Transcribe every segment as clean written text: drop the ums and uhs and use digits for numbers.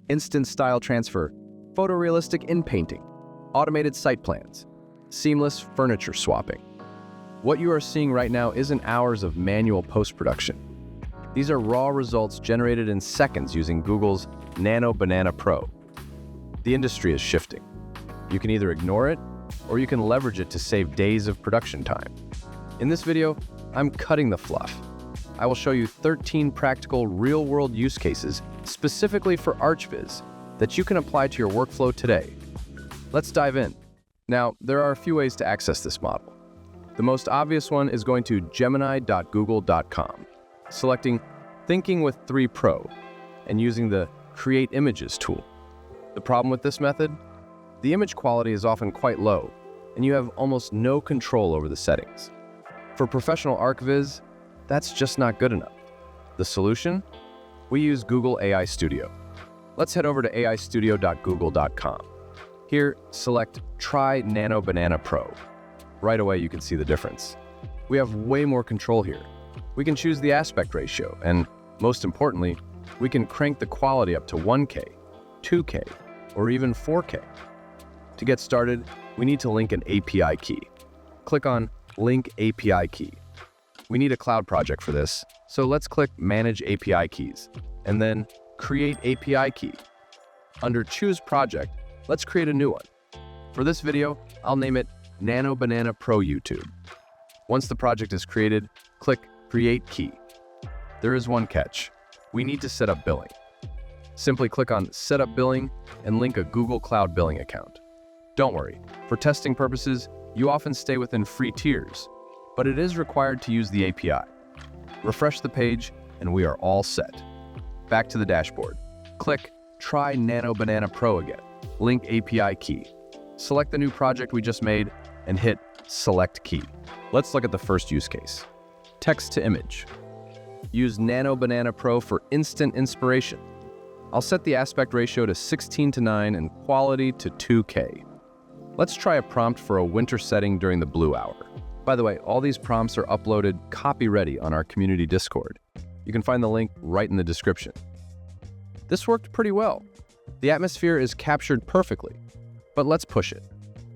instant style transfer, photorealistic inpainting, automated site plans, seamless furniture swapping. What you are seeing right now isn't hours of manual post-production. These are raw results generated in seconds using Google's Nano Banana Pro. The industry is shifting. You can either ignore it, or you can leverage it to save days of production time. In this video, I'm cutting the fluff. I will show you 13 practical real-world use cases specifically for ArchViz that you can apply to your workflow today. Let's dive in. Now, there are a few ways to access this model. The most obvious one is going to gemini.google.com, selecting Thinking with 3 Pro, and using the Create Images tool. The problem with this method? The image quality is often quite low, and you have almost no control over the settings. For professional ArchViz, that's just not good enough. The solution? We use Google AI Studio. Let's head over to aistudio.google.com. Here, select Try Nano Banana Pro. Right away, you can see the difference. We have way more control here. We can choose the aspect ratio, and most importantly, we can crank the quality up to 1K, 2K, or even 4K. To get started, we need to link an API key. Click on Link API Key. We need a cloud project for this, so let's click Manage API Keys, and then Create API Key. Under Choose Project, let's create a new one. For this video, I'll name it Nano Banana Pro YouTube. Once the project is created, click Create Key. There is one catch. We need to set up billing. Simply click on Set up Billing and link a Google Cloud billing account. Don't worry, for testing purposes, you often stay within free tiers, but it is required to use the API. Refresh the page, and we are all set. Back to the dashboard. Click Try Nano Banana Pro again. Link API Key. Select the new project we just made, and hit Select Key. Let's look at the first use case. Text to image. Use Nano Banana Pro for instant inspiration. I'll set the aspect ratio to 16:9 and quality to 2K. Let's try a prompt for a winter setting during the blue hour. By the way, all these prompts are uploaded copy-ready on our community Discord. You can find the link right in the description. This worked pretty well. The atmosphere is captured perfectly, but let's push it.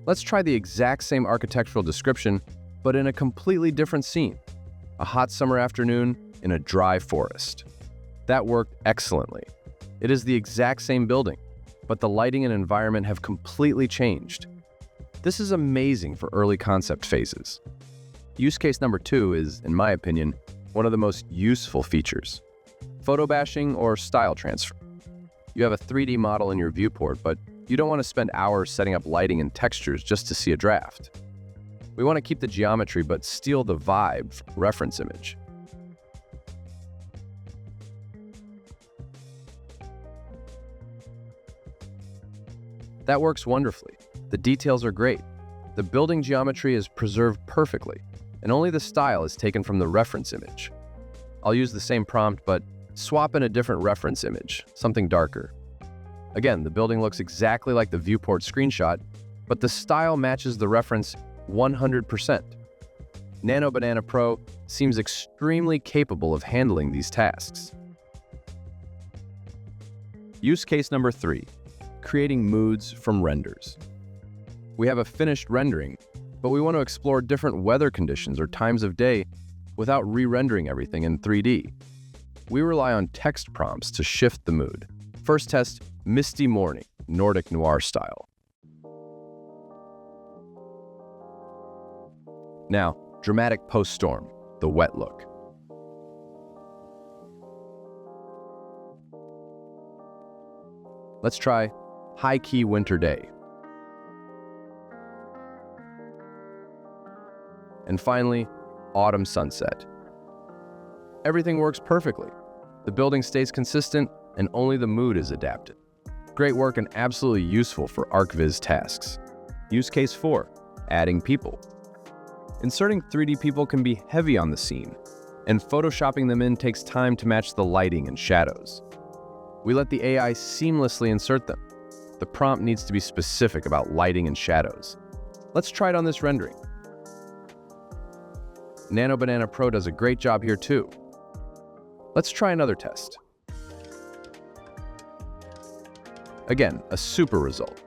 Let's try the exact same architectural description, but in a completely different scene. A hot summer afternoon in a dry forest. That worked excellently. It is the exact same building, but the lighting and environment have completely changed. This is amazing for early concept phases. Use case number 2 is, in my opinion, one of the most useful features. Photobashing or style transfer. You have a 3D model in your viewport, but you don't want to spend hours setting up lighting and textures just to see a draft. We want to keep the geometry but steal the vibe from the reference image. That works wonderfully. The details are great. The building geometry is preserved perfectly, and only the style is taken from the reference image. I'll use the same prompt, but swap in a different reference image, something darker. Again, the building looks exactly like the viewport screenshot, but the style matches the reference 100%. Nano Banana Pro seems extremely capable of handling these tasks. Use case number 3, creating moods from renders. We have a finished rendering, but we want to explore different weather conditions or times of day without re-rendering everything in 3D. We rely on text prompts to shift the mood. First test Misty Morning, Nordic Noir style. Now, Dramatic Post-Storm, the wet look. Let's try High-Key Winter Day. And finally, Autumn Sunset. Everything works perfectly. The building stays consistent, and only the mood is adapted. Great work and absolutely useful for ArchViz tasks. Use case 4, adding people. Inserting 3D people can be heavy on the scene, and photoshopping them in takes time to match the lighting and shadows. We let the AI seamlessly insert them. The prompt needs to be specific about lighting and shadows. Let's try it on this rendering. Nano Banana Pro does a great job here too. Let's try another test. Again, a super result.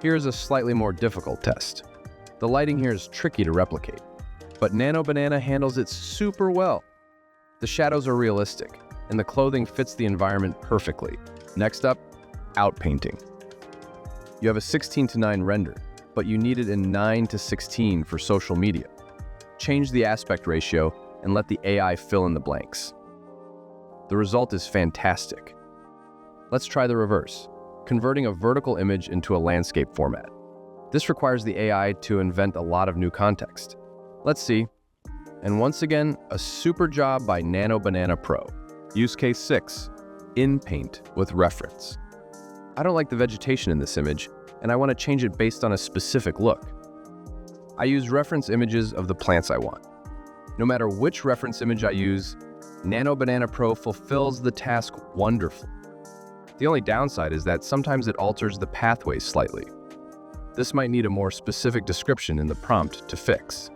Here's a slightly more difficult test. The lighting here is tricky to replicate, but Nano Banana handles it super well. The shadows are realistic, and the clothing fits the environment perfectly. Next up, Outpainting. You have a 16:9 render, but you need it in 9:16 for social media. Change the aspect ratio and let the AI fill in the blanks. The result is fantastic. Let's try the reverse, converting a vertical image into a landscape format. This requires the AI to invent a lot of new context. Let's see. And once again, a super job by Nano Banana Pro. Use case 6, Inpaint with reference. I don't like the vegetation in this image, and I want to change it based on a specific look. I use reference images of the plants I want. No matter which reference image I use, Nano Banana Pro fulfills the task wonderfully. The only downside is that sometimes it alters the pathway slightly. This might need a more specific description in the prompt to fix.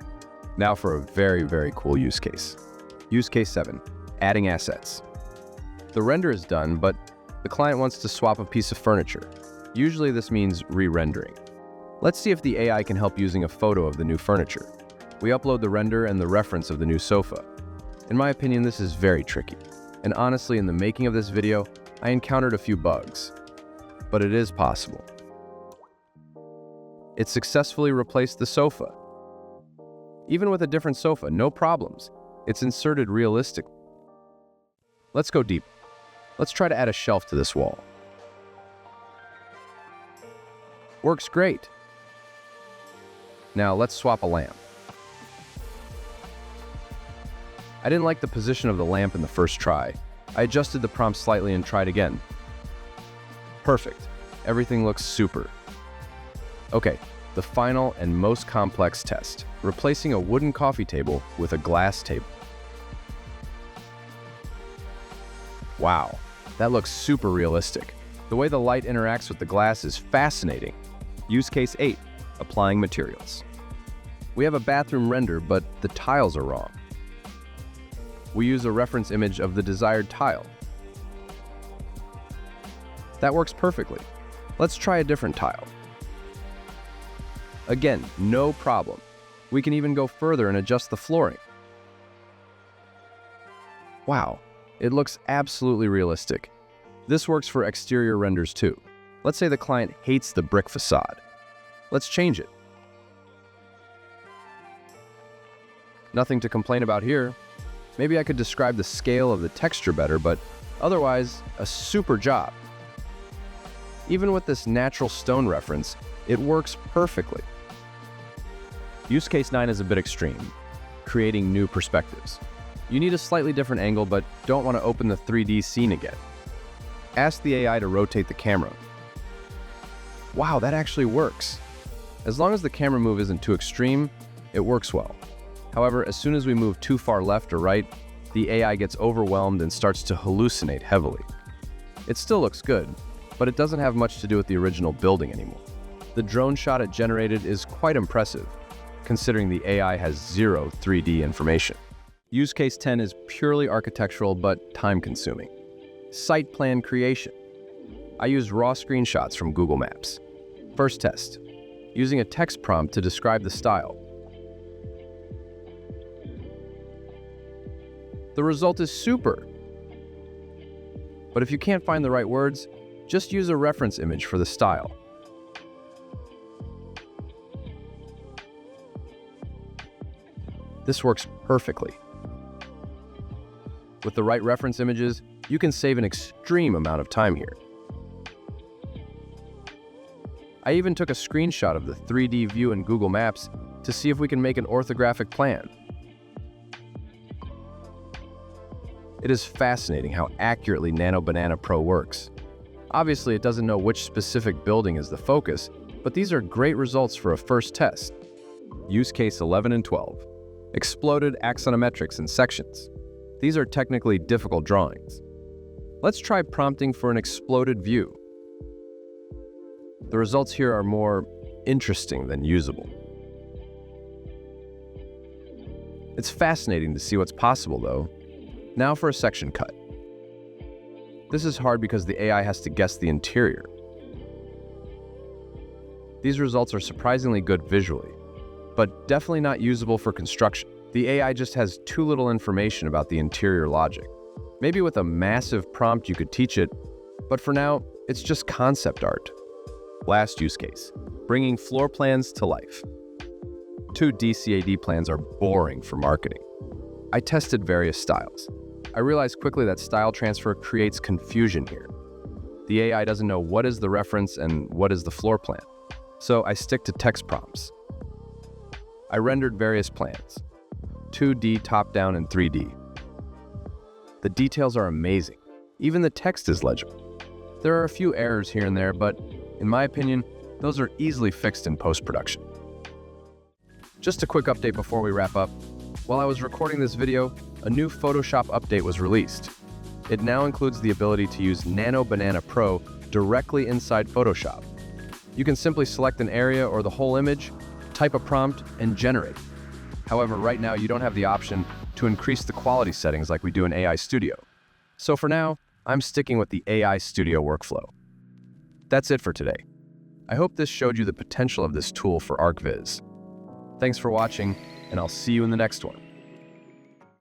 Now for a very, very cool use case. Use case 7, adding assets. The render is done, but the client wants to swap a piece of furniture. Usually this means re-rendering. Let's see if the AI can help using a photo of the new furniture. We upload the render and the reference of the new sofa. In my opinion, this is very tricky. And honestly, in the making of this video, I encountered a few bugs. But it is possible. It successfully replaced the sofa. Even with a different sofa, no problems. It's inserted realistically. Let's go deep. Let's try to add a shelf to this wall. Works great. Now let's swap a lamp. I didn't like the position of the lamp in the first try. I adjusted the prompt slightly and tried again. Perfect. Everything looks super. Okay, the final and most complex test, replacing a wooden coffee table with a glass table. Wow, that looks super realistic. The way the light interacts with the glass is fascinating. Use case 8, applying materials. We have a bathroom render, but the tiles are wrong. We use a reference image of the desired tile. That works perfectly. Let's try a different tile. Again, no problem. We can even go further and adjust the flooring. Wow, it looks absolutely realistic. This works for exterior renders too. Let's say the client hates the brick facade. Let's change it. Nothing to complain about here. Maybe I could describe the scale of the texture better, but otherwise, a super job. Even with this natural stone reference, it works perfectly. Use case 9 is a bit extreme, creating new perspectives. You need a slightly different angle, but don't want to open the 3D scene again. Ask the AI to rotate the camera. Wow, that actually works. As long as the camera move isn't too extreme, it works well. However, as soon as we move too far left or right, the AI gets overwhelmed and starts to hallucinate heavily. It still looks good, but it doesn't have much to do with the original building anymore. The drone shot it generated is quite impressive, considering the AI has zero 3D information. Use case 10 is purely architectural but time-consuming. Site plan creation. I used raw screenshots from Google Maps. First test, using a text prompt to describe the style. The result is super. But if you can't find the right words, just use a reference image for the style. This works perfectly. With the right reference images, you can save an extreme amount of time here. I even took a screenshot of the 3D view in Google Maps to see if we can make an orthographic plan. It is fascinating how accurately Nano Banana Pro works. Obviously, it doesn't know which specific building is the focus, but these are great results for a first test. Use case 11 and 12. Exploded axonometrics and sections. These are technically difficult drawings. Let's try prompting for an exploded view. The results here are more interesting than usable. It's fascinating to see what's possible though. Now for a section cut. This is hard because the AI has to guess the interior. These results are surprisingly good visually, but definitely not usable for construction. The AI just has too little information about the interior logic. Maybe with a massive prompt you could teach it, but for now, it's just concept art. Last use case, bringing floor plans to life. 2D CAD plans are boring for marketing. I tested various styles. I realized quickly that style transfer creates confusion here. The AI doesn't know what is the reference and what is the floor plan, so I stick to text prompts. I rendered various plans, 2D, top-down, and 3D. The details are amazing. Even the text is legible. There are a few errors here and there, but in my opinion, those are easily fixed in post-production. Just a quick update before we wrap up. While I was recording this video, a new Photoshop update was released. It now includes the ability to use Nano Banana Pro directly inside Photoshop. You can simply select an area or the whole image, type a prompt, and generate. However, right now you don't have the option to increase the quality settings like we do in AI Studio. So for now, I'm sticking with the AI Studio workflow. That's it for today. I hope this showed you the potential of this tool for ArchViz. Thanks for watching, and I'll see you in the next one.